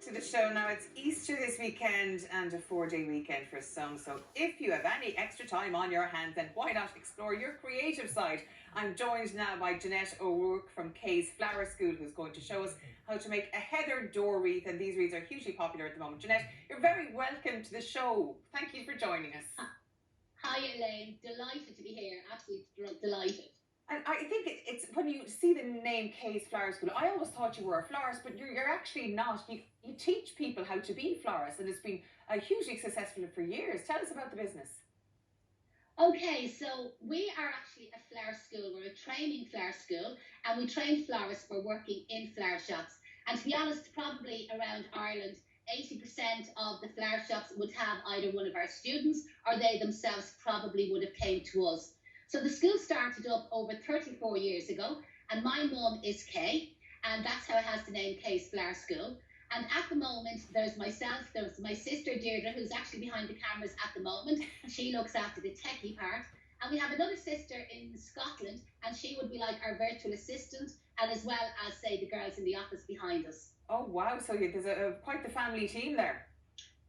to the show now. It's Easter this weekend and a 4-day weekend for some. So if you have any extra time on your hands, then why not explore your creative side? I'm joined now by Janette from Kay's Flower School, who's going to show us how to make a heather door wreath. And these wreaths are hugely popular at the moment. Janette, you're very welcome to the show. Thank you for joining us. Hi Elaine, delighted to be here. Absolutely delighted. And I think it's when you see the name Kay's Flower School, I always thought you were a florist, but you're actually not. You teach people how to be florists, and it's been hugely successful for years. Tell us about the business. Okay, so we are actually a flower school. We're a training flower school, and we train florists for working in flower shops. And to be honest, probably around Ireland, 80% of the flower shops would have either one of our students or they themselves probably would have came to us. So the school started up over 34 years ago, and my mum is Kay, and that's how it has the name Kay's Flower School. And at the moment, there's myself, there's my sister Deirdre, who's actually behind the cameras at the moment. She looks after the techie part. And we have another sister in Scotland, and she would be like our virtual assistant, and as well as, say, the girls in the office behind us. Oh, wow. So there's quite the family team there.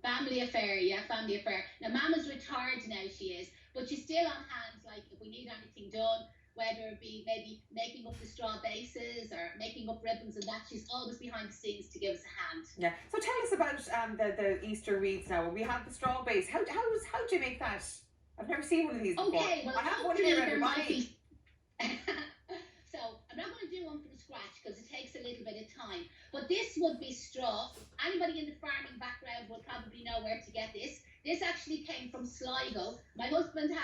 Family affair, yeah, family affair. Now, Mama's retired now, she is, but she's still on hand, like, if we need anything done, whether it be maybe making up the straw bases or making up ribbons and that, she's always behind the scenes to give us a hand. Yeah. So tell us about the Easter wreaths now. We have the straw base. How do you make that? I've never seen one of these before. Okay, well, I have one here there might be. So I'm not going to do one from scratch because it takes a little bit of time. But this would be straw. Anybody in the farming background will probably know where to get this. This actually came from Sligo. My husband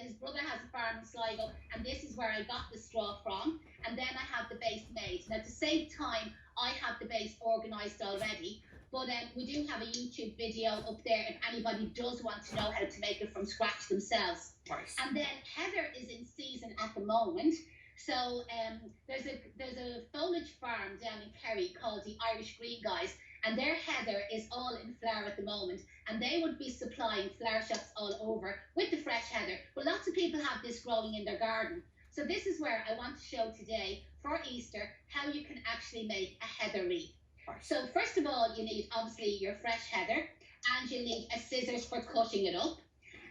his brother has a farm in Sligo, and this is where I got the straw from. And then I have the base made. Now, to save time, I have the base organised already. But we do have a YouTube video up there if anybody does want to know how to make it from scratch themselves. Nice. And then heather is in season at the moment. So there's a foliage farm down in Kerry called the Irish Green Guys, and their heather is all in flower at the moment, and they would be supplying flower shops all over with the fresh heather. But lots of people have this growing in their garden. So this is where I want to show today for Easter how you can actually make a heather wreath. So first of all, you need obviously your fresh heather, and you'll need a scissors for cutting it up.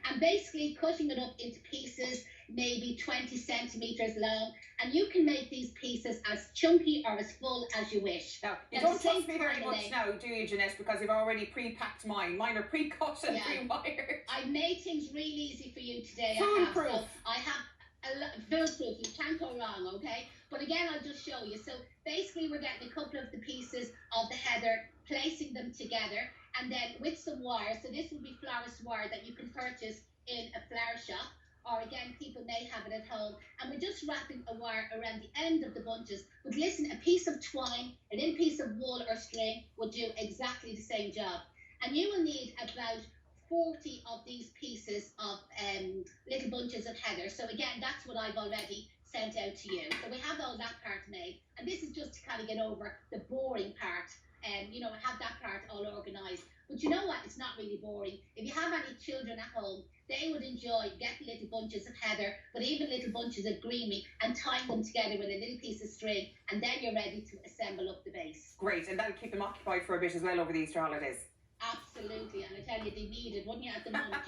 And basically cutting it up into pieces, maybe 20 centimetres long, and you can make these pieces as chunky or as full as you wish. Now, you don't trust me very much now, do you, Janette? Because you've already pre-packed mine. Mine are pre-cut and pre-wired. I've made things really easy for you today. Foolproof. I have foolproof. You can't go wrong, okay? But again, I'll just show you. So basically, we're getting a couple of the pieces of the heather, placing them together, and then with some wire. So this will be florist wire that you can purchase in a flower shop, or again, people may have it at home. And we're just wrapping a wire around the end of the bunches. But listen, a piece of twine, a little piece of wool or string will do exactly the same job. And you will need about 40 of these pieces of little bunches of heather. So again, that's what I've already sent out to you. So we have all that part made. And this is just to kind of get over the boring part. You know, have that part all organised. But you know what? It's not really boring. If you have any children at home, they would enjoy getting little bunches of heather, but even little bunches of greenery, and tying them together with a little piece of string, and then you're ready to assemble up the base. Great, and that'll keep them occupied for a bit as well over the Easter holidays. Absolutely, and I tell you, they need it, wouldn't you? At the moment,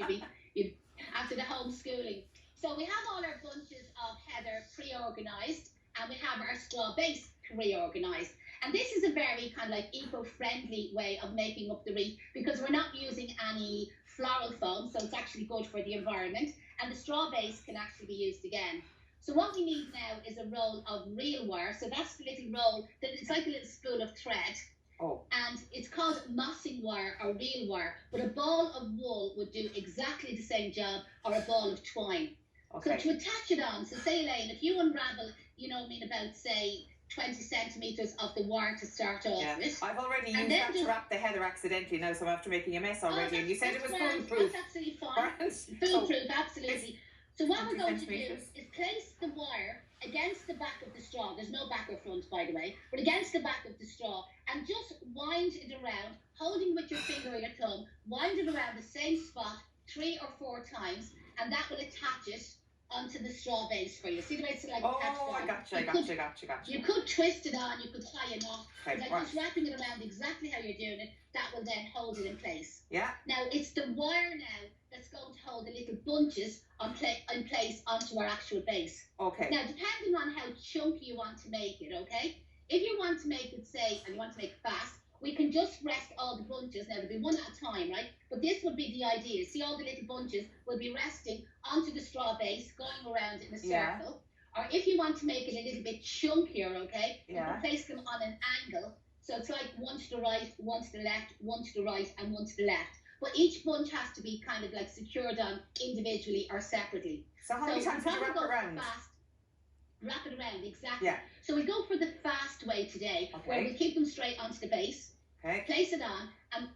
you'd after the homeschooling. So we have all our bunches of heather pre-organised, and we have our straw base pre-organised. And this is a very kind of like eco-friendly way of making up the wreath, because we're not using any floral foam, so it's actually good for the environment. And the straw base can actually be used again. So what we need now is a roll of real wire. So that's the little roll, it's like a little spool of thread. Oh. And it's called mossing wire or real wire, but a ball of wool would do exactly the same job, or a ball of twine. Okay. So to attach it on, so say, Elaine, if you unravel, you know what I mean, about, say, 20 centimetres of the wire to start off with. I've already used that to wrap the heather accidentally now, so I'm after making a mess already. And you said it was foolproof. That's absolutely fine. Foolproof, absolutely. So what we're going to do is place the wire against the back of the straw. There's no back or front, by the way, but against the back of the straw, and just wind it around, holding with your finger or your thumb, wind it around the same spot 3 or 4 times, and that will attach it onto the straw base for you. See the way it's like Oh, I gotcha. You could twist it on, you could tie a knot. Okay, Like right. just wrapping it around exactly how you're doing it, that will then hold it in place. Yeah. Now, it's the wire now that's going to hold the little bunches in place onto our actual base. Okay. Now, depending on how chunky you want to make it, okay? If you want to make it, say, and you want to make it fast, we can just rest all the bunches. Now, there'll be one at a time, right? But this would be the idea. See, all the little bunches will be resting onto the straw base, going around in a circle. Yeah. Or if you want to make it a little bit chunkier, okay, you Yeah. can place them on an angle. So it's like one to the right, one to the left, one to the right, and one to the left. But each bunch has to be kind of like secured on individually or separately. So how many times do you wrap it around? Wrap it around, exactly. Yeah. So we go for the fast way today, where we keep them straight onto the base, place it on, and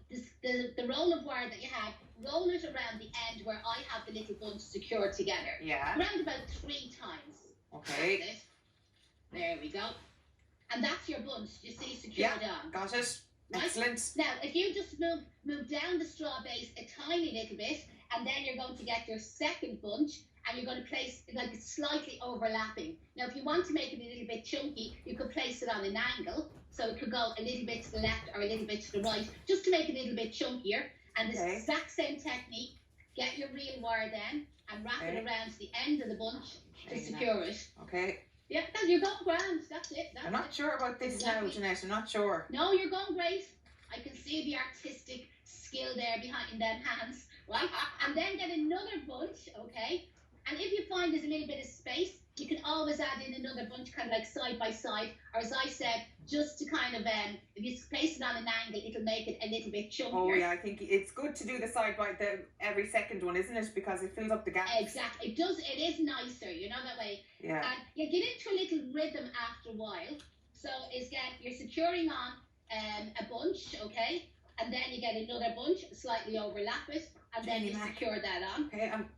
the roll of wire that you have, roll it around the end where I have the little bunch secured together. Yeah. Around about 3 times. Okay. That's it. There we go. And that's your bunch, you see, secured on. Got it. Right? Excellent. Now, if you just move down the straw base a tiny little bit, and then you're going to get your second bunch, and you're going to place it like it's slightly overlapping. Now, if you want to make it a little bit chunky, you could place it on an angle, so it could go a little bit to the left or a little bit to the right, just to make it a little bit chunkier. And the exact same technique, get your real wire then, and wrap it around to the end of the bunch to secure it. Okay. Yeah, you're going grand. That's it. I'm not sure about this now, Janette. I'm not sure. No, you're going great. I can see the artistic skill there behind them hands, right? And then get another bunch, okay? And if you find there's a little bit of space, you can always add in another bunch, kind of like side by side, or as I said, just to kind of, if you place it on an angle, it'll make it a little bit chunkier. Oh yeah, I think it's good to do the side by every second one, isn't it? Because it fills up the gaps. Exactly. It does. It is nicer, you know, that way. Yeah. And you get into a little rhythm after a while. So you're securing on a bunch, okay, and then you get another bunch, slightly overlap it, and then you secure that on. Okay, I'm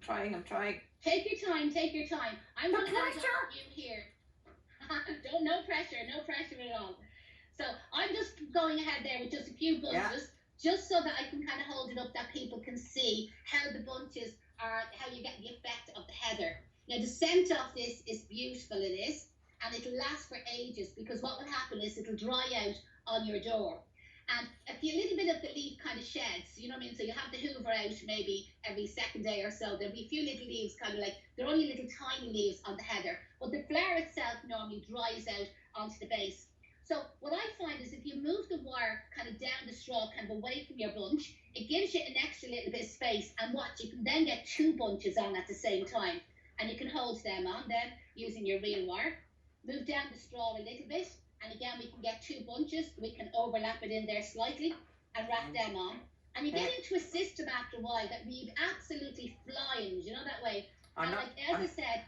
trying. Take your time. I'm going to help you here. No pressure at all. So I'm just going ahead there with just a few bunches, just so that I can kind of hold it up that people can see how the bunches are, how you get the effect of the heather. Now the scent of this is beautiful, it is, and it'll last for ages, because what will happen is it'll dry out on your door. And if a little bit of the leaf kind of sheds, you know what I mean? So you have the hoover out maybe every second day or so. There'll be a few little leaves, kind of like, they're only little tiny leaves on the heather, but the flower itself normally dries out onto the base. So what I find is if you move the wire kind of down the straw, kind of away from your bunch, it gives you an extra little bit of space, and you can then get 2 bunches on at the same time, and you can hold them on then using your real wire. Move down the straw a little bit, and again we can get 2 bunches. We can overlap it in there slightly and wrap them on, and you get into a system after a while that we've absolutely flying, you know, that way. As I said,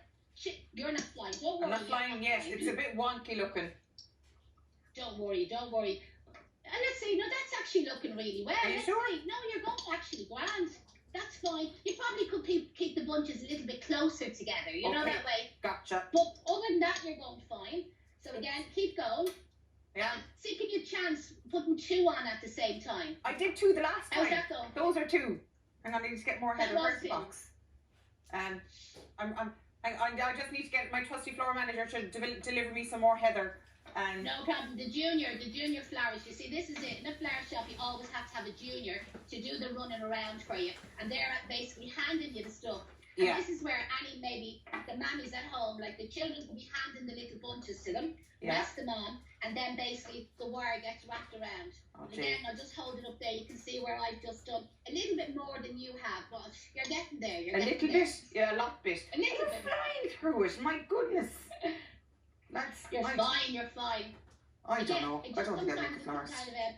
you're not flying, don't worry. I'm not flying yet. It's a bit wonky looking. Don't worry. And let's see, no, that's actually looking really well. Are you sure? No, you're going actually grand. That's fine. You probably could keep the bunches a little bit closer together, you know, that way. Gotcha. But other than that, you're going fine. So again, keep going. Yeah. See, can you chance putting 2 on at the same time? I did 2 the last time. How's that going? Those are 2. Hang on, I need to get more heather. Where's the box? I just need to get my trusty floor manager to deliver me some more heather. No problem. The junior flowers. You see, this is it. In a flower shop, you always have to have a junior to do the running around for you, and they're basically handing you the stuff. And this is where maybe the mammies at home, like the children, will be handing the little bunches to them, rest them on, and then basically the wire gets wrapped around. Again, I'll just hold it up there. You can see where I've just done a little bit more than you have, but you're getting there. A little bit? Yeah, a lot bit. A little bit. Flying through it, my goodness. You're fine. I don't know. I don't think I make the flowers.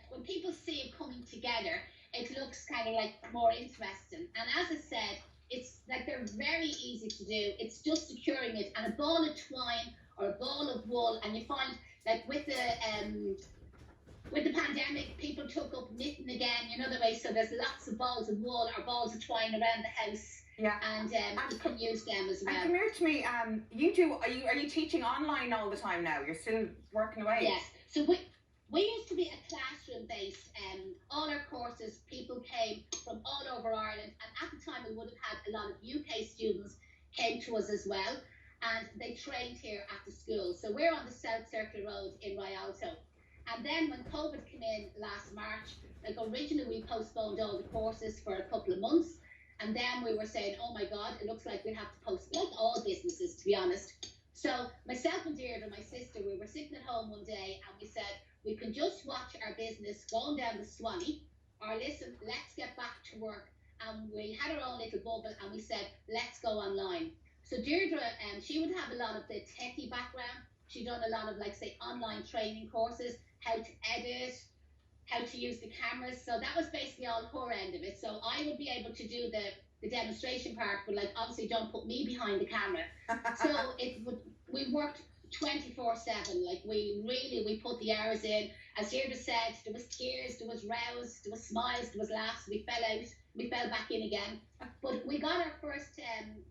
When people see it coming together, it looks kind of like more interesting. And as I said, it's like they're very easy to do. It's just securing it, and a ball of twine or a ball of wool, and you find like with the pandemic, people took up knitting again, you know the way. So there's lots of balls of wool or balls of twine around the house. Yeah, and you can use them as well. And come here to me. Are you teaching online all the time now? You're still working away. Yes. So we used to be a classroom based. All our courses, people came from all over Ireland, and at the time we would have had a lot of UK students came to us as well, and they trained here at the school. So we're on the South Circular Road in Rialto. And then when COVID came in last March, like originally we postponed all the courses for a couple of months, and then we were saying, oh my God, it looks like we have to postpone, like all businesses, to be honest. So myself and Deirdre, my sister, we were sitting at home one day and we said, we can just watch our business going down the Swanee, or listen, let's get back to work. And we had our own little bubble and we said, let's go online. So Deirdre, she would have a lot of the techie background. She'd done a lot of, like, say, online training courses, how to edit, how to use the cameras. So that was basically all her end of it. So I would be able to do the demonstration part, but, like, obviously don't put me behind the camera. So we worked 24/7. Like, we put the hours in. As Deirdre said, there was tears, there was rows, there was smiles, there was laughs. We fell out, we fell back in again. But we got our first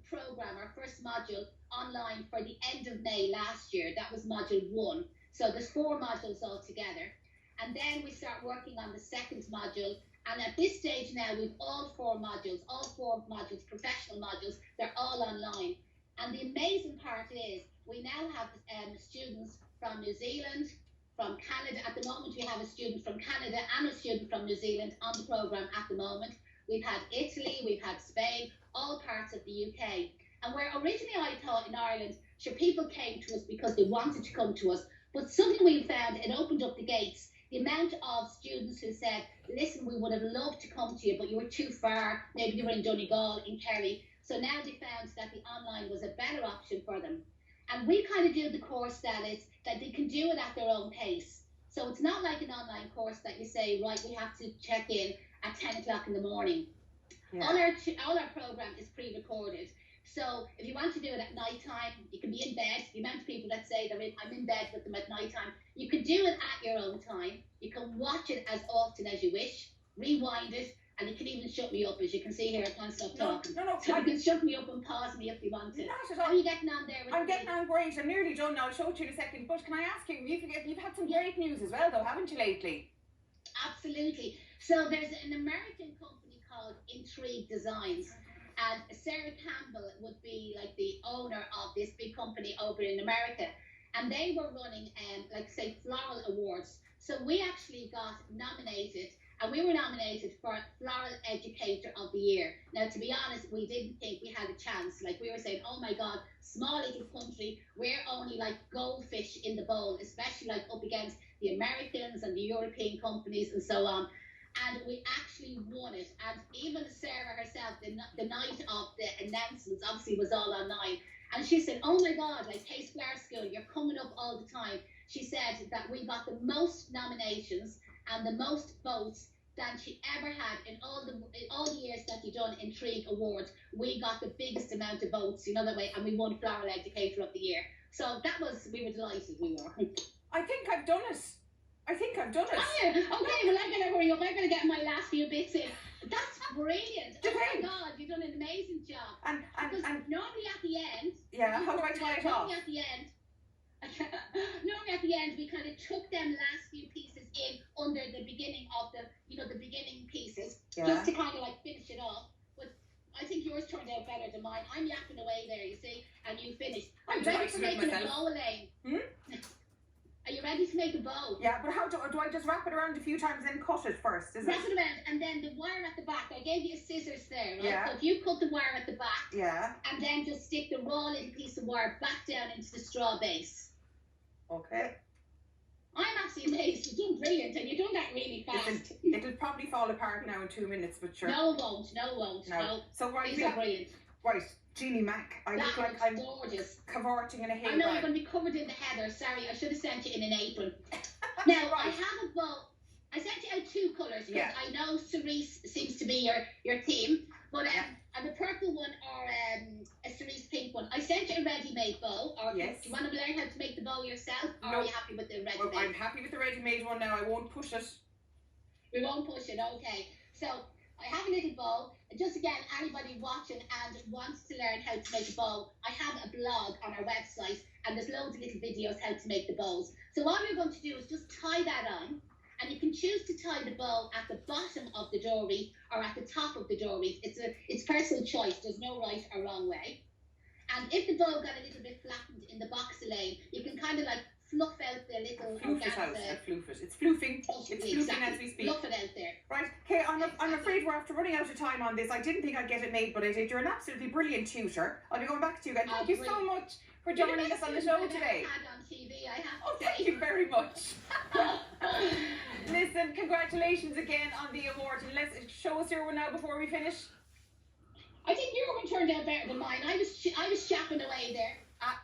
program, our first module online for the end of May last year. That was module 1. So there's 4 modules altogether. And then we start working on the second module. And at this stage now, we've all 4 modules, professional modules, they're all online. And the amazing part is we now have students from New Zealand, from Canada. At the moment, we have a student from Canada and a student from New Zealand on the program at the moment. We've had Italy, we've had Spain, all parts of the UK. And where originally I thought in Ireland, sure, people came to us because they wanted to come to us. But something we found, it opened up the gates. The amount of students who said, listen, we would have loved to come to you, but you were too far. Maybe you were in Donegal, in Kerry. So now they found that the online was a better option for them. And we kind of do the course that they can do it at their own pace. So it's not like an online course that you say, right, we have to check in at 10 o'clock in the morning. Yeah. All our program is pre-recorded. So if you want to do it at night time, you can be in bed. The amount of people that say I'm in bed with them at night time, you can do it at your own time. You can watch it as often as you wish, rewind it, and you can even shut me up. As you can see here, I can't stop talking. No, so you can shut me up and pause me if you want to. Not at all. How are you getting on there? I'm getting on great. I'm nearly done now. I'll show it to you in a second. But can I ask you, you've had some great news as well, though, haven't you, lately? Absolutely. So there's an American company called Intrigue Designs. And Sarah Campbell would be like the owner of this big company over in America. And they were running, like, say, floral awards. So we actually got nominated, and we were nominated for Floral Educator of the Year. Now, to be honest, we didn't think we had a chance. Like, we were saying, oh my God, small little country, we're only like goldfish in the bowl, especially like up against the Americans and the European companies and so on. And we actually won it. And even Sarah herself, the night of the announcements, obviously was all online. And she said, oh my God, like, Case Flower School, you're coming up all the time. She said that we got the most nominations and the most votes than she ever had in all the years that you've done Intrigue Awards. We got the biggest amount of votes, you know, that way, and we won Floral Educator of the Year. So we were delighted, we were. I think I've done it. Oh, yeah. Okay, well, I'm going to hurry up. I'm going to get my last few bits in. That's brilliant. Oh my God, you've done an amazing job. And normally at the end... Yeah, how do I tie it off? Normally at the end, we kind of took them last few pieces in under the beginning of the beginning pieces, just to kind of like finish it off. But I think yours turned out better than mine. I'm yapping away there, you see, and you finished. Are you ready for making a bow, Elaine? Are you ready to make a bow? Yeah, but how do I just wrap it around a few times and cut it first, is it? Wrap it around, and then the wire at the back. I gave you scissors there, right? Yeah. So if you cut the wire at the back, yeah, and then just stick the raw little piece of wire back down into the straw base. Okay. I'm absolutely amazed. You're doing brilliant, and you're doing that really fast. It'll probably fall apart now in 2 minutes, but sure. No, it won't. No. So right, these are brilliant. Right, Jeannie Mac. I look like I'm gorgeous. Cavorting in a hay. I know you're going to be covered in the heather. Sorry, I should have sent you in an apron. Now, right. I have a bow. I sent you out 2 colours because I know cerise seems to be your theme. But I have a purple one or a cerise pink one. I sent you a ready-made bow. Or do you want to learn how to make the bow yourself? Or are you happy with the ready-made? Well, I'm happy with the ready-made one now. I won't push it. We won't push it, okay. So I have a little bow. Just again, anybody watching and wants to learn how to make a bow, I have a blog on our website and there's loads of little videos how to make the bows. So all you're going to do is just tie that on, and you can choose to tie the bow at the bottom of the door wreath or at the top of the door wreath. It's personal choice. There's no right or wrong way. And if the bow got a little bit flattened in the box, Elaine, you can kind of like fluff out the little floof it out, floof it. It's floofing. It's floofing as we speak. Fluff it out there. Right, okay, I'm afraid we're after running out of time on this. I didn't think I'd get it made, but I did. You're an absolutely brilliant tutor. I'll be going back to you again. Thank you so much for joining us on the show today. On TV, I have oh, thank you very much. Listen, congratulations again on the award. And let's show us your one now before we finish. I think your one turned out better than mine. I was chapping away there.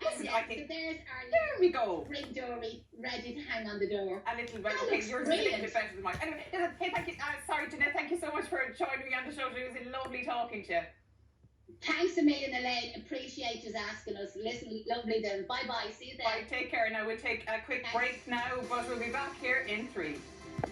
Listen, I think so there's our there we go. Ring Door Wreath ready to hang on the door. A little bit. Okay, yours is a little bit better than mine. Anyway, listen, hey, thank you. Sorry, Janette, thank you so much for joining me on the show. It was lovely talking to you. Thanks a million, Elaine. Appreciate you asking us. Listen, lovely then. Bye bye. See you then. Bye. Take care. Now we'll take a quick break now, but we'll be back here in 3.